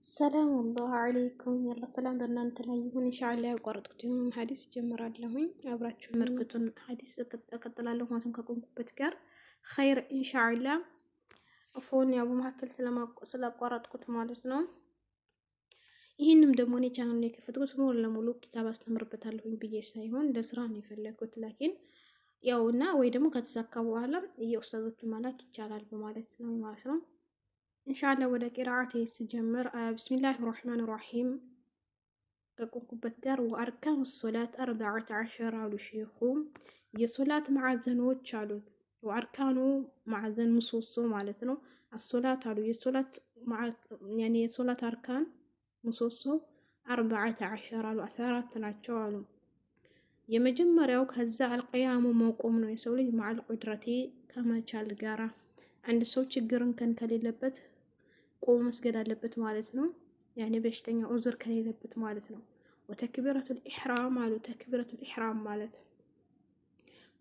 ሰላም አላሁ አለይኩም ያላ ሰላም በእናንተ ላይ ይሁን። ኢንሻአላህ ያቋረጥኩት ይሁን ሐዲስ ጀምራለሁኝ። አብራችሁ መልክቱን ሐዲስ እቀጥላለሁ ማለት ከቆምኩበት ጋር ኸይር ኢንሻአላህ። አፎን ያው በመካከል ስላቋረጥኩት ማለት ነው። ይህንም ደግሞ እኔ ቻናል ላይ የከፈትኩት ሙሉ ለሙሉ ኪታብ አስተምርበታለሁኝ ብዬ ሳይሆን ለስራ ነው የፈለኩት። ላኪን ያውና ወይ ደግሞ ከተሳካ በኋላ የኡስታዞቹ መላክ ይቻላል በማለት ነው ማለት ነው። ኢንሻአላህ ወደ ቂራአቴ ስጀምር ቢስሚላሂ ራህማን ራሂም ከቆምኩበት ጋር ወአርካኑ ሶላት 14 አሉ ሼኹ። የሶላት ማዕዘኖች አሉ። ወአርካኑ ማዕዘን ምሰሶ ማለት ነው። አሶላት አሉ የሶላት አርካን ምሰሶ 14 አሉ 14 ናቸው አሉ። የመጀመሪያው ከዛ አልቂያሙ መቆም ነው። የሰው ልጅ ማዕል ቁድረቴ ከመቻል ጋራ አንድ ሰው ችግርን ከሌለበት ቆሞ መስገድ አለበት ማለት ነው። ያኔ በሽተኛ ዑዝር ከሌለበት ማለት ነው። ወተክቢረቱል ኢህራም አሉ። ተክቢረቱል ኢህራም ማለት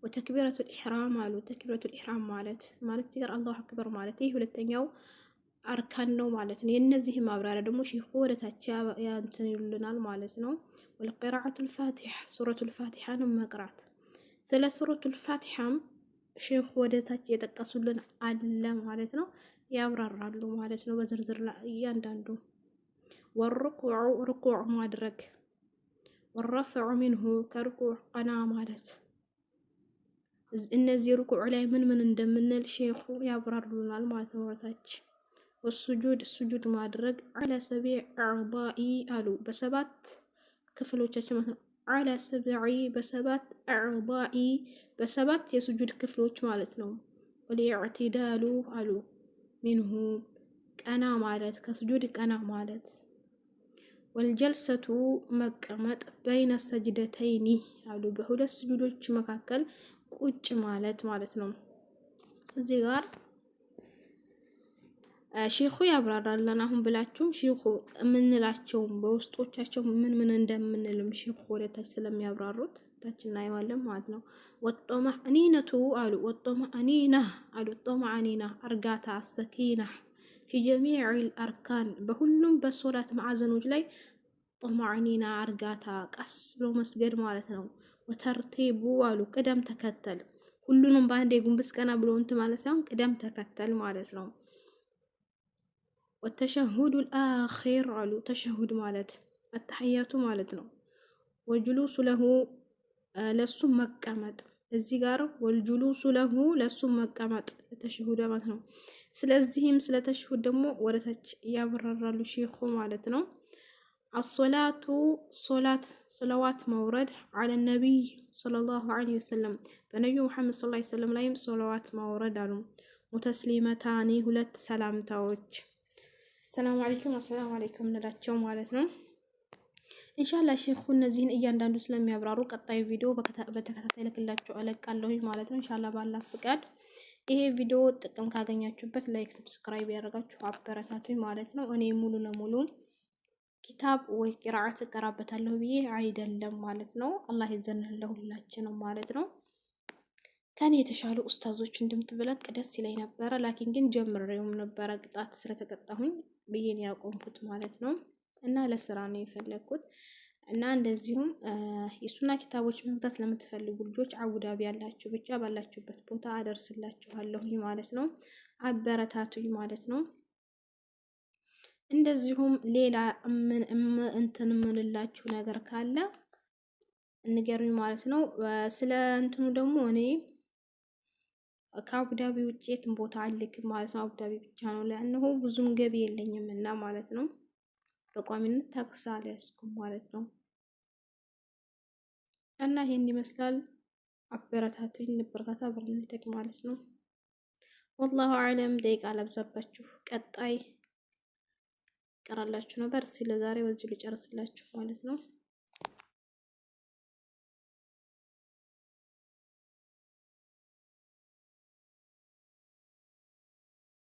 ወተክቢረቱል ኢህራም አሉ። ተክቢረቱል ኢህራም ማለት ሲገር አላሁ አክበር ማለት ይህ ሁለተኛው አርካን ነው ማለት ነው። የነዚህ ማብራሪያ ደግሞ ሼኹ ወደታች ያንተን ይሉናል ማለት ነው። ወልቂራአቱል ፋቲሃ ሱረቱል ፋቲሃን መቅራት። ስለ ሱረቱል ፋቲሃም ሼኹ ወደታች የጠቀሱልን አለ ማለት ነው። ያብራራሉ ማለት ነው በዝርዝር እያንዳንዱ። ወርኩዑ ርኩዕ ማድረግ፣ ወረፍዑ ሚንሁ ከርኩዕ ቀና ማለት። እነዚህ ርኩዕ ላይ ምን እንደምንል ሼኹ ያብራሩልናል ማለት ነው ወታች። ወሱጁድ ማድረግ አለ ሰቢዕ አዕዳኢ አሉ በሰባት ክፍሎቻችን ማለት ነው። አለ ሰቢዕ በሰባት አዕዳኢ በሰባት የሱጁድ ክፍሎች ማለት ነው። ወልኢዕቲዳሉ አሉ ሚንሁ ቀና ማለት ከስጁድ ቀና ማለት። ወልጀልሰቱ መቀመጥ በይነ ሰጅደተይኒ አሉ በሁለት ስጁዶች መካከል ቁጭ ማለት ነው። እዚህ ጋር ሼኹ ያብራራለን። አሁን ብላችሁ ሼኹ የምንላቸውም በውስጦቻቸው ምን እንደምንልም ሼኹ ወደታች ስለሚያብራሩት ታች እናየዋለን ማለት ነው። ወጦመዕኒነቱ አሉ ወጦመዕኒና አሉ ጦመዕኒና እርጋታ ሰኪና ፊ ጀሚዕል አርካን በሁሉም በሶላት ማዕዘኖች ላይ ጦመዕኒና እርጋታ ቀስ ብሎ መስገድ ማለት ነው። ወተርቲቡ አሉ ቅደም ተከተል ሁሉንም በአንዴ ጉንብስ ቀና ብሎ እንትን ማለት ሳይሆን ቅደም ተከተል ማለት ነው። ወተሸሁዱል አኺር አሉ ተሸሁድ ማለት አተህያቱ ማለት ነው። ወጅሉሱ ለሁ ለሱ መቀመጥ እዚህ ጋር ወልጁሉሱ ለሁ ለሱ መቀመጥ ተሸሁድ ማለት ነው። ስለዚህም ስለ ተሸሁድ ደግሞ ወደታች ያብራራሉ ሼኹ ማለት ነው። አሶላቱ ሶላት ሰለዋት መውረድ አለ ነቢይ ሰለላሁ ዐለይሂ ወሰለም በነቢዩ ሙሐመድ ሰለላሁ ዐለይሂ ወሰለም ላይም ሰለዋት ማውረድ አሉ። ሙተስሊመታኒ ሁለት ሰላምታዎች ሰላም አለይኩም አሰላሙ አለይኩም እንላቸው ማለት ነው። ኢንሻአላህ ሼኹ እነዚህን እያንዳንዱ ስለሚያብራሩ ቀጣዩ ቪዲዮ በተከታታይ ልክላችሁ አለቃለሁኝ ማለት ነው። ኢንሻአላህ ባላ ፍቃድ ይሄ ቪዲዮ ጥቅም ካገኛችሁበት ላይክ፣ ሰብስክራይብ ያደርጋችሁ አበረታቱኝ ማለት ነው። እኔ ሙሉ ለሙሉ ኪታብ ወይ ቂራአት እቀራበታለሁ ብዬ አይደለም ማለት ነው። አላህ ይዘንልን ለሁላችንም ማለት ነው። ከኔ የተሻሉ ኡስታዞች እንደምትበለቅ ደስ ይለኝ ነበረ። ላኪን ግን ጀምሬውም ነበረ ቅጣት ስለተቀጣሁኝ ብዬን ያቆምኩት ማለት ነው። እና ለስራ ነው የፈለኩት። እና እንደዚሁም የሱና ኪታቦች መግዛት ለምትፈልጉ ልጆች አቡዳቢ ያላችሁ ብቻ ባላችሁበት ቦታ አደርስላችኋለሁኝ ማለት ነው። አበረታቱኝ ማለት ነው። እንደዚሁም ሌላ እንትን ምንላችሁ ነገር ካለ እንገሩኝ ማለት ነው። ስለ እንትኑ ደግሞ እኔ ከአቡዳቢ ውጭ የትም ቦታ አልክም ማለት ነው። አቡዳቢ ብቻ ነው ለእነሆ ብዙም ገቢ የለኝም እና ማለት ነው። በቋሚነት ታክስ አልያዝኩም ማለት ነው። እና ይሄን ይመስላል። አበረታቱኝ፣ እንበረታታ፣ አብረን እንደግ ማለት ነው። ወላሁ አዕለም። ደቂቃ ላብዛባችሁ። ቀጣይ ቀራላችሁ ነበር። ስለዛሬ በዚሁ ልጨርስላችሁ ማለት ነው።